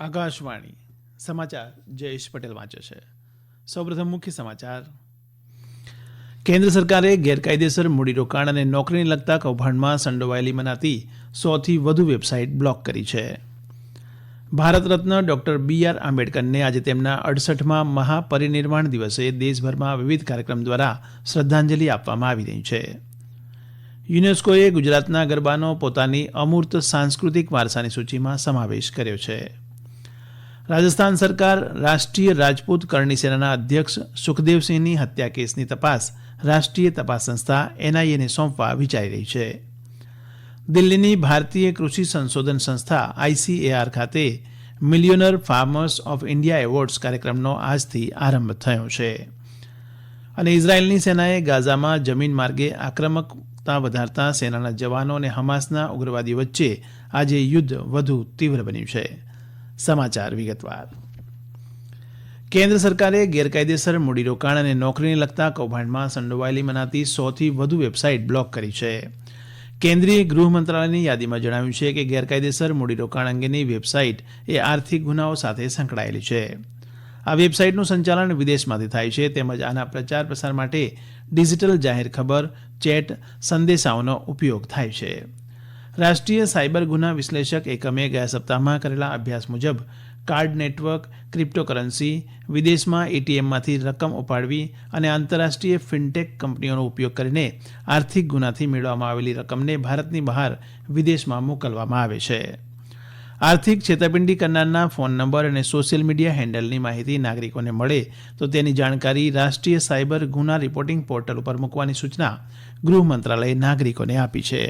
આકાશવાણી સમાચાર જયેશ પટેલ વાંચે છે. સૌપ્રથમ મુખ્ય સમાચાર. કેન્દ્ર સરકારે ગેરકાયદેસર મૂડીરોકાણ અને નોકરીને લગતા કૌભાંડમાં સંડોવાયેલી મનાતી 100થી વધુ વેબસાઇટ બ્લોક કરી છે. ભારત રત્ન ડોક્ટર BR આંબેડકરને આજે તેમના 68મા મહાપરિનિર્વાણ દિવસે દેશભરમાં વિવિધ કાર્યક્રમ દ્વારા શ્રદ્ધાંજલિ આપવામાં આવી રહી છે. યુનેસ્કોએ ગુજરાતના ગરબાનો પોતાની અમૂર્ત સાંસ્કૃતિક વારસાની સૂચિમાં સમાવેશ કર્યો છે. રાજસ્થાન સરકાર રાષ્ટ્રીય રાજપૂત કરણી સેનાના અધ્યક્ષ સુખદેવસિંહની હત્યા કેસની તપાસ રાષ્ટ્રીય તપાસ સંસ્થા NIAને સોંપવા વિચારી રહી છે. દિલ્હીની ભારતીય કૃષિ સંશોધન સંસ્થા ICAR ખાતે millionaire farmers of India awards કાર્યક્રમનો આજથી આરંભ થયો છે. અને ઇઝરાયેલની સેનાએ ગાઝામાં જમીન માર્ગે આક્રમકતા વધારતા સેનાના જવાનો અને હમાસના ઉગ્રવાદીઓ વચ્ચે આજે યુદ્ધ વધુ તીવ્ર બન્યું છે. સમાચાર વિગતવાર. કેન્દ્ર સરકારે ગેરકાયદેસર મૂડીરોકાણ અને નોકરીને લગતા કૌભાંડમાં સંડોવાયેલી મનાતી 100થી વધુ વેબસાઇટ બ્લોક કરી છે. કેન્દ્રીય ગૃહ મંત્રાલયની યાદીમાં જણાવ્યું છે કે ગેરકાયદેસર મૂડીરોકાણ અંગેની વેબસાઇટ એ આર્થિક ગુનાઓ સાથે સંકળાયેલી છે. આ વેબસાઇટનું સંચાલન વિદેશમાંથી થાય છે તેમજ આના પ્રચાર પ્રસાર માટે ડિજિટલ જાહેર ખબર, ચેટ, સંદેશાઓનો ઉપયોગ થાય છે. રાષ્ટ્રીય સાયબર ગુના વિશ્લેષક એકમે ગયા સપ્તાહમાં કરેલા અભ્યાસ મુજબ કાર્ડ નેટવર્ક, ક્રિપ્ટોકરન્સી, વિદેશમાં ATMમાંથી રકમ ઉપાડવી અને આંતરરાષ્ટ્રીય ફિનટેક કંપનીઓનો ઉપયોગ કરીને આર્થિક ગુનાથી મેળવવામાં આવેલી રકમને ભારતની બહાર વિદેશમાં મોકલવામાં આવે છે. આર્થિક છેતરપિંડી કરનારના ફોન નંબર અને સોશિયલ મીડિયા હેન્ડલની માહિતી નાગરિકોને મળે તો તેની જાણકારી રાષ્ટ્રીય સાયબર ગુના રિપોર્ટિંગ પોર્ટલ ઉપર મૂકવાની સૂચના ગૃહ મંત્રાલયે નાગરિકોને આપી છે.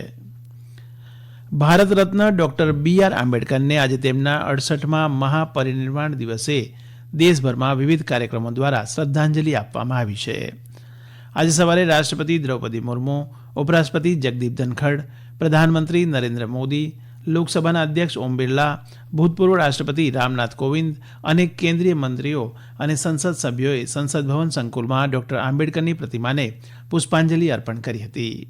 ભારત રત્ન ડોક્ટર BR આંબેડકરને આજે તેમના 68મા મહાપરિનિર્વાણ દિવસે દેશભરમાં વિવિધ કાર્યક્રમો દ્વારા શ્રદ્ધાંજલિ આપવામાં આવી છે. આજે સવારે રાષ્ટ્રપતિ દ્રૌપદી મુર્મુ, ઉપરાષ્ટ્રપતિ જગદીપ ધનખડ, પ્રધાનમંત્રી નરેન્દ્ર મોદી, લોકસભાના અધ્યક્ષ ઓમ બિરલા, ભૂતપૂર્વ રાષ્ટ્રપતિ રામનાથ કોવિંદ, અનેક કેન્દ્રીય મંત્રીઓ અને સંસદ સભ્યોએ સંસદ ભવન સંકુલમાં ડોક્ટર આંબેડકરની પ્રતિમાને પુષ્પાંજલિ અર્પણ કરી હતી.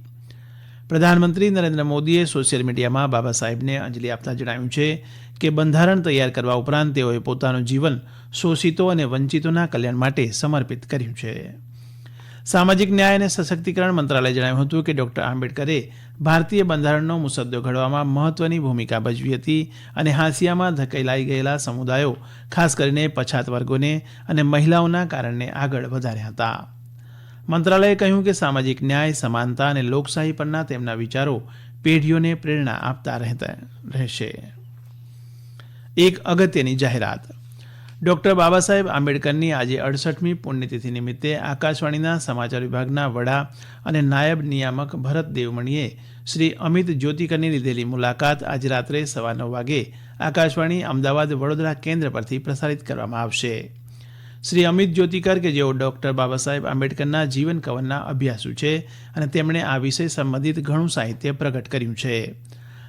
પ્રધાનમંત્રી નરેન્દ્ર મોદીએ સોશિયલ મીડિયામાં બાબા સાહેબને અંજલિ આપતા જણાવ્યું છે કે બંધારણ તૈયાર કરવા ઉપરાંત તેઓએ પોતાનું જીવન શોષિતો અને વંચિતોના કલ્યાણ માટે સમર્પિત કર્યું છે. સામાજિક ન્યાય અને સશક્તિકરણ મંત્રાલયે જણાવ્યું હતું કે ડોક્ટર આંબેડકરે ભારતીય બંધારણનો મુસદ્દો ઘડવામાં મહત્વની ભૂમિકા ભજવી હતી અને હાંસિયામાં ધકેલાઈ ગયેલા સમુદાયો, ખાસ કરીને પછાત વર્ગોને અને મહિલાઓના કારણને આગળ વધાર્યા હતા. મંત્રાલયે કહ્યું કે સામાજિક ન્યાય, સમાનતા અને લોકશાહી પરના તેમના વિચારો પેઢીઓને પ્રેરણા આપતા રહેશે. એક અગત્યની જાહેરાત. ડોક્ટર બાબા સાહેબ આંબેડકરની આજે 68મી પુણ્યતિથિ નિમિત્તે આકાશવાણીના સમાચાર વિભાગના વડા અને નાયબ નિયામક ભરત દેવમણીએ શ્રી અમિત જ્યોતિકરની લીધેલી મુલાકાત આજે રાત્રે 9:15 વાગે આકાશવાણી અમદાવાદ વડોદરા કેન્દ્ર પરથી પ્રસારિત કરવામાં આવશે. શ્રી અમિત જ્યોતિકર કે જેઓ ડોક્ટર બાબા સાહેબ આંબેડકરના જીવન કવનના અભ્યાસુ છે અને તેમણે આ વિષય સંબંધિત ઘણું સાહિત્ય પ્રગટ કર્યું છે.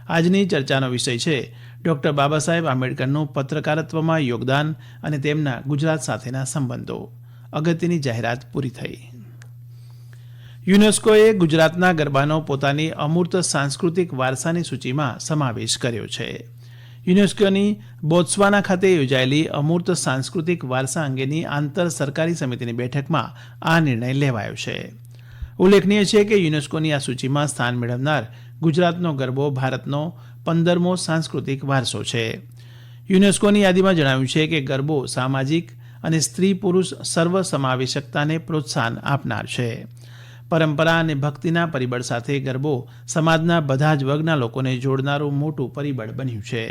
આજની ચર્ચાનો વિષય છે ડોક્ટર બાબા સાહેબ આંબેડકરનું પત્રકારત્વમાં યોગદાન અને તેમના ગુજરાત સાથેના સંબંધો. અગત્યની જાહેરાત પૂરી થઈ. યુનેસ્કોએ ગુજરાતના ગરબાનો પોતાની અમૂર્ત સાંસ્કૃતિક વારસાની સૂચિમાં સમાવેશ કર્યો છે. યુનેસ્કોની બોત્સવાના ખાતે યોજાયેલી અમૂર્ત સાંસ્કૃતિક વારસા અંગેની આંતર સરકારી સમિતિની બેઠકમાં આ નિર્ણય લેવાયો છે. ઉલ્લેખનીય છે કે યુનેસ્કોની આ સૂચિમાં સ્થાન મેળવનાર ગુજરાતનો ગરબો ભારતનો 15મો સાંસ્કૃતિક વારસો છે. યુનેસ્કોની યાદીમાં જણાવ્યું છે કે ગરબો સામાજિક અને સ્ત્રી પુરુષ સર્વસમાવેશકતાને પ્રોત્સાહન આપનાર છે. પરંપરા અને ભક્તિના પરિબળ સાથે ગરબો સમાજના બધા જ વર્ગના લોકોને જોડનારું મોટું પરિબળ બન્યું છે.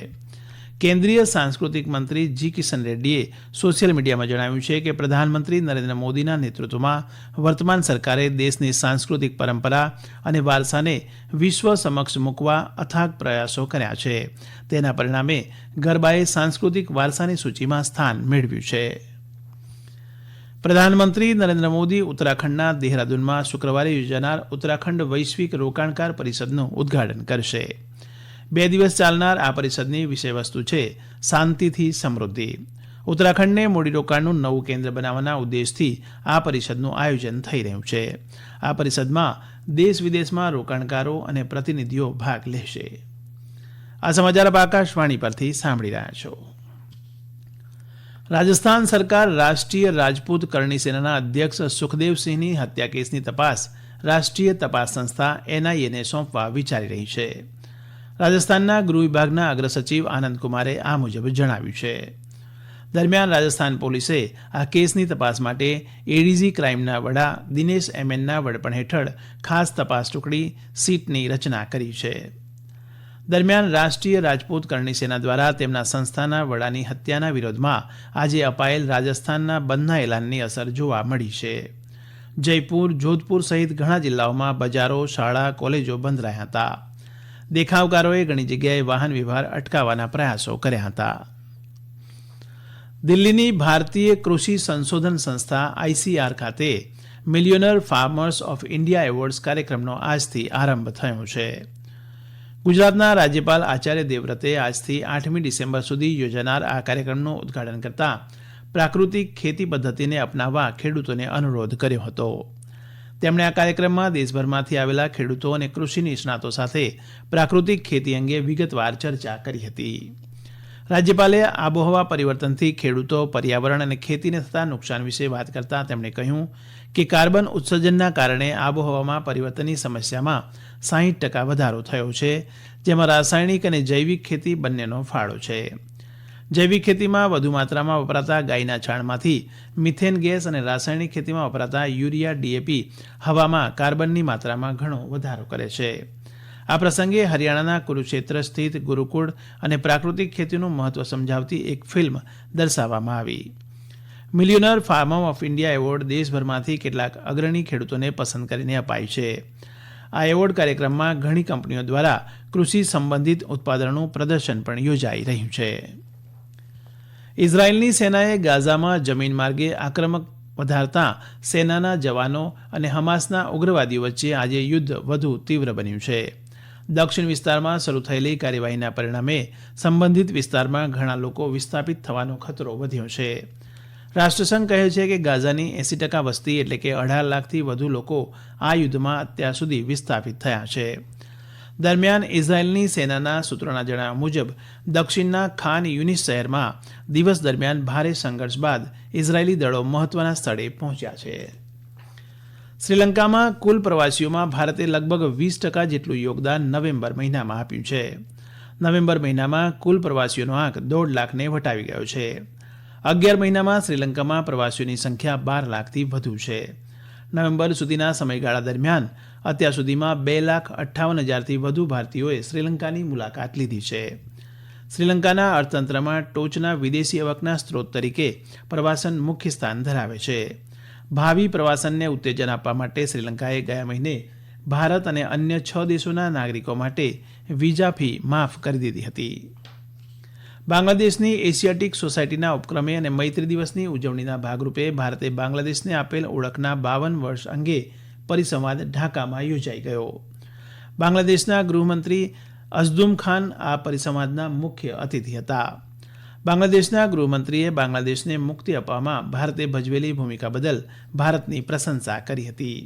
કેન્દ્રીય સાંસ્કૃતિક મંત્રી જી કિશન રેડ્ડીએ સોશિયલ મીડિયામાં જણાવ્યું છે કે પ્રધાનમંત્રી નરેન્દ્ર મોદીના નેતૃત્વમાં વર્તમાન સરકારે દેશની સાંસ્કૃતિક પરંપરા અને વારસાને વિશ્વ સમક્ષ મૂકવા અથાગ પ્રયાસો કર્યા છે. તેના પરિણામે ગરબાએ સાંસ્કૃતિક વારસાની સૂચિમાં સ્થાન મેળવ્યું છે. પ્રધાનમંત્રી નરેન્દ્ર મોદી ઉત્તરાખંડના દેહરાદૂનમાં શુક્રવારે યોજાનાર ઉત્તરાખંડ વૈશ્વિક રોકાણકાર પરિષદનું ઉદ્ઘાટન કરશે. 2 દિવસ ચાલનાર આ પરિષદની વિષયવસ્તુ છે શાંતિથી સમૃદ્ધિ. ઉત્તરાખંડને મૂડીરોકાણનું નવું કેન્દ્ર બનાવવાના ઉદ્દેશથી આ પરિષદનું આયોજન થઈ રહ્યું છે. આ પરિષદમાં દેશ વિદેશમાં રોકાણકારો અને પ્રતિનિધિઓ ભાગ લેશે. આ સમાચાર આપ આકાશવાણી પરથી સાંભળી રહ્યા છો. રાજસ્થાન સરકાર રાષ્ટ્રીય રાજપૂત કરણી સેનાના અધ્યક્ષ સુખદેવસિંહની હત્યા કેસની તપાસ રાષ્ટ્રીય તપાસ સંસ્થા એનઆઈએને સોંપવા વિચારી રહી છે. રાજસ્થાનના ગૃહ વિભાગના અગ્રસચિવ આનંદકુમારે આ મુજબ જણાવ્યું છે. દરમિયાન રાજસ્થાન પોલીસે આ કેસની તપાસ માટે એડીજી ક્રાઇમના વડા દિનેશ એમએનના વડપણ હેઠળ ખાસ તપાસ ટુકડી સીટની રચના કરી છે. દરમિયાન રાષ્ટ્રીય રાજપૂત કરણી સેના દ્વારા તેમના સંસ્થાના વડાની હત્યાના વિરોધમાં આજે અપાયેલ રાજસ્થાનના બંધના એલાનની અસર જોવા મળી છે. જયપુર, જોધપુર સહિત ઘણા જિલ્લાઓમાં બજારો, શાળા, કોલેજો બંધ રહ્યા હતા. દેખાવકારોએ ઘણી જગ્યાએ વાહન વ્યવહાર અટકાવવાના પ્રયાસો કર્યા હતા. દિલ્હીની ભારતીય કૃષિ સંશોધન સંસ્થા આઈસીઆર ખાતે millionaire farmers of India awards કાર્યક્રમનો આજથી આરંભ થયો છે. ગુજરાતના રાજ્યપાલ આચાર્ય દેવવ્રતે આજથી 8મી ડિસેમ્બર સુધી યોજાનાર આ કાર્યક્રમનું ઉદ્ઘાટન કરતા પ્રાકૃતિક ખેતી પદ્ધતિને અપનાવવા ખેડૂતોને અનુરોધ કર્યો હતો. તેમણે આ કાર્યક્રમમાં દેશભરમાંથી આવેલા ખેડૂતો અને કૃષિ નિષ્ણાતો સાથે પ્રાકૃતિક ખેતી અંગે વિગતવાર ચર્ચા કરી હતી. રાજ્યપાલે આબોહવા પરિવર્તનથી ખેડૂતો, પર્યાવરણ અને ખેતીને થતા નુકસાન વિશે વાત કરતા તેમણે કહ્યું કે કાર્બન ઉત્સર્જનના કારણે આબોહવામાં પરિવર્તનની સમસ્યામાં 60% વધારો થયો છે, જેમાં રાસાયણિક અને જૈવિક ખેતી બંનેનો ફાળો છે. જૈવિક ખેતીમાં વધુ માત્રામાં વપરાતા ગાયના છાણમાંથી મિથેન ગેસ અને રાસાયણિક ખેતીમાં વપરાતા યુરિયા, ડીએપી હવામાં કાર્બનની માત્રામાં ઘણો વધારો કરે છે. આ પ્રસંગે હરિયાણાના કુરુક્ષેત્ર સ્થિત ગુરુકુળ અને પ્રાકૃતિક ખેતીનું મહત્વ સમજાવતી એક ફિલ્મ દર્શાવવામાં આવી. Millionaire farmer of India award દેશભરમાંથી કેટલાક અગ્રણી ખેડૂતોને પસંદ કરીને અપાય છે. આ એવોર્ડ કાર્યક્રમમાં ઘણી કંપનીઓ દ્વારા કૃષિ સંબંધિત ઉત્પાદનોનું પ્રદર્શન પણ યોજાઈ રહ્યું છે. ઇઝરાયેલની સેનાએ ગાઝામાં જમીન માર્ગે આક્રમક વધારતા સેનાના જવાનો અને હમાસના ઉગ્રવાદીઓ વચ્ચે આજે યુદ્ધ વધુ તીવ્ર બન્યું છે. દક્ષિણ વિસ્તારમાં શરૂ થયેલી કાર્યવાહીના પરિણામે સંબંધિત વિસ્તારમાં ઘણા લોકો વિસ્થાપિત થવાનો ખતરો વધ્યો છે. રાષ્ટ્રસંઘ કહે છે કે ગાઝાની 80% વસ્તી એટલે કે 18 લાખથી વધુ લોકો આ યુદ્ધમાં અત્યાર સુધી વિસ્થાપિત થયા છે. દરમિયાન ઇઝરાયેલની સેનાના સૂત્રોના જણાવ્યા મુજબ દક્ષિણના ખાન યુનિસ શહેરમાં દિવસ દરમિયાન ભારે સંઘર્ષ બાદ ઇઝરાયેલી દળો મહત્વના સ્થળે પહોંચ્યા છે. શ્રીલંકામાં કુલ પ્રવાસીઓમાં ભારતે લગભગ 20% જેટલું યોગદાન નવેમ્બર મહિનામાં આપ્યું છે. નવેમ્બર મહિનામાં કુલ પ્રવાસીઓનો આંક 1.5 લાખને વટાવી ગયો છે. 11 મહિનામાં શ્રીલંકામાં પ્રવાસીઓની સંખ્યા 12 લાખથી વધુ છે. નવેમ્બર સુધીના સમયગાળા દરમિયાન અત્યાર સુધીમાં 2,58,000થી વધુ ભારતીયોએ શ્રીલંકાની મુલાકાત લીધી છે. શ્રીલંકાના અર્થતંત્રમાં ટોચના વિદેશી આવકના સ્ત્રોત તરીકે પ્રવાસન મુખ્ય સ્થાન ધરાવે છે. ભાવિ પ્રવાસનને ઉત્તેજન આપવા માટે શ્રીલંકાએ ગયા મહિને ભારત અને અન્ય 6 દેશોના નાગરિકો માટે વિઝા ફી માફ કરી દીધી હતી. બાંગ્લાદેશની એશિયાટિક સોસાયટીના ઉપક્રમે અને મૈત્રી દિવસની ઉજવણીના ભાગરૂપે ભારતે બાંગ્લાદેશને આપેલ ઓળખના 52 વર્ષ અંગે પરિસંવાદ ઢાકામાં યોજાઈ ગયો. બાંગ્લાદેશના ગૃહમંત્રી અઝદુમ ખાન આ પરિસંવાદના મુખ્ય અતિથિ હતા. બાંગ્લાદેશના ગૃહમંત્રીએ બાંગ્લાદેશને મુક્તિ અપાવવામાં ભારતે ભજવેલી ભૂમિકા બદલ ભારતની પ્રશંસા કરી હતી.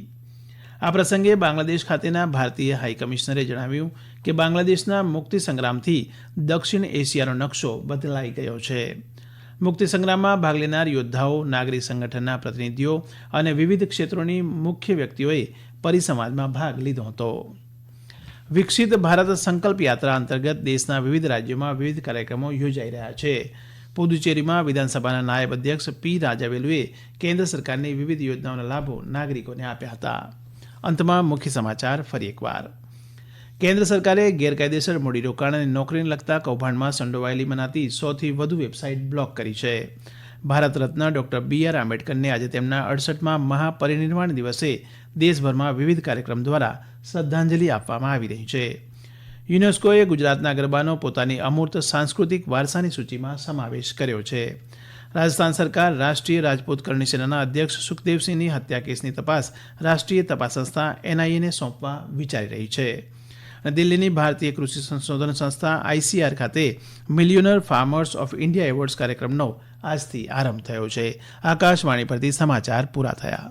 આ પ્રસંગે બાંગ્લાદેશ ખાતેના ભારતીય હાઈકમિશનરે જણાવ્યું કે બાંગ્લાદેશના મુક્તિ સંગ્રામથી દક્ષિણ એશિયાનો નકશો બદલાઈ ગયો છે. મુક્તિ સંગ્રામમાં ભાગ લેનાર યોદ્ધાઓ, નાગરિક સંગઠનના પ્રતિનિધિઓ અને વિવિધ ક્ષેત્રોની મુખ્ય વ્યક્તિઓએ પરિસંવાદમાં ભાગ લીધો હતો. વિકસિત ભારત સંકલ્પ યાત્રા અંતર્ગત દેશના વિવિધ રાજ્યોમાં વિવિધ કાર્યક્રમો યોજાઈ રહ્યા છે. પુદુચેરીમાં વિધાનસભાના નાયબ અધ્યક્ષ પી રાજાવેલુએ કેન્દ્ર સરકારની વિવિધ યોજનાઓના લાભો નાગરિકોને આપ્યા હતા. અંતમાં મુખ્ય સમાચાર ફરી એકવાર. કેન્દ્ર સરકારે ગેરકાયદેસર મૂડીરોકાણ અને નોકરીને લગતા કૌભાંડમાં સંડોવાયેલી મનાતી 100થી વધુ વેબસાઇટ બ્લોક કરી છે. ભારત રત્ન ડોક્ટર BR આંબેડકરને આજે તેમના 68મા મહાપરિનિર્વાણ દિવસે દેશભરમાં વિવિધ કાર્યક્રમ દ્વારા શ્રદ્ધાંજલિ આપવામાં આવી રહી છે. યુનેસ્કોએ ગુજરાતના ગરબાનો પોતાની અમૂર્ત સાંસ્કૃતિક વારસાની સૂચિમાં સમાવેશ કર્યો છે. રાજસ્થાન સરકાર રાષ્ટ્રીય રાજપૂત કરણી સેનાના અધ્યક્ષ સુખદેવસિંહની હત્યા કેસની તપાસ રાષ્ટ્રીય તપાસ સંસ્થા NIAને સોંપવા વિચારી રહી છે. અને દિલ્હીની ભારતીય કૃષિ સંશોધન સંસ્થા ICR ખાતે millionaire farmers of India awards કાર્યક્રમનો આજથી આરંભ થયો છે. આકાશવાણી પરથી સમાચાર પૂરા થયા.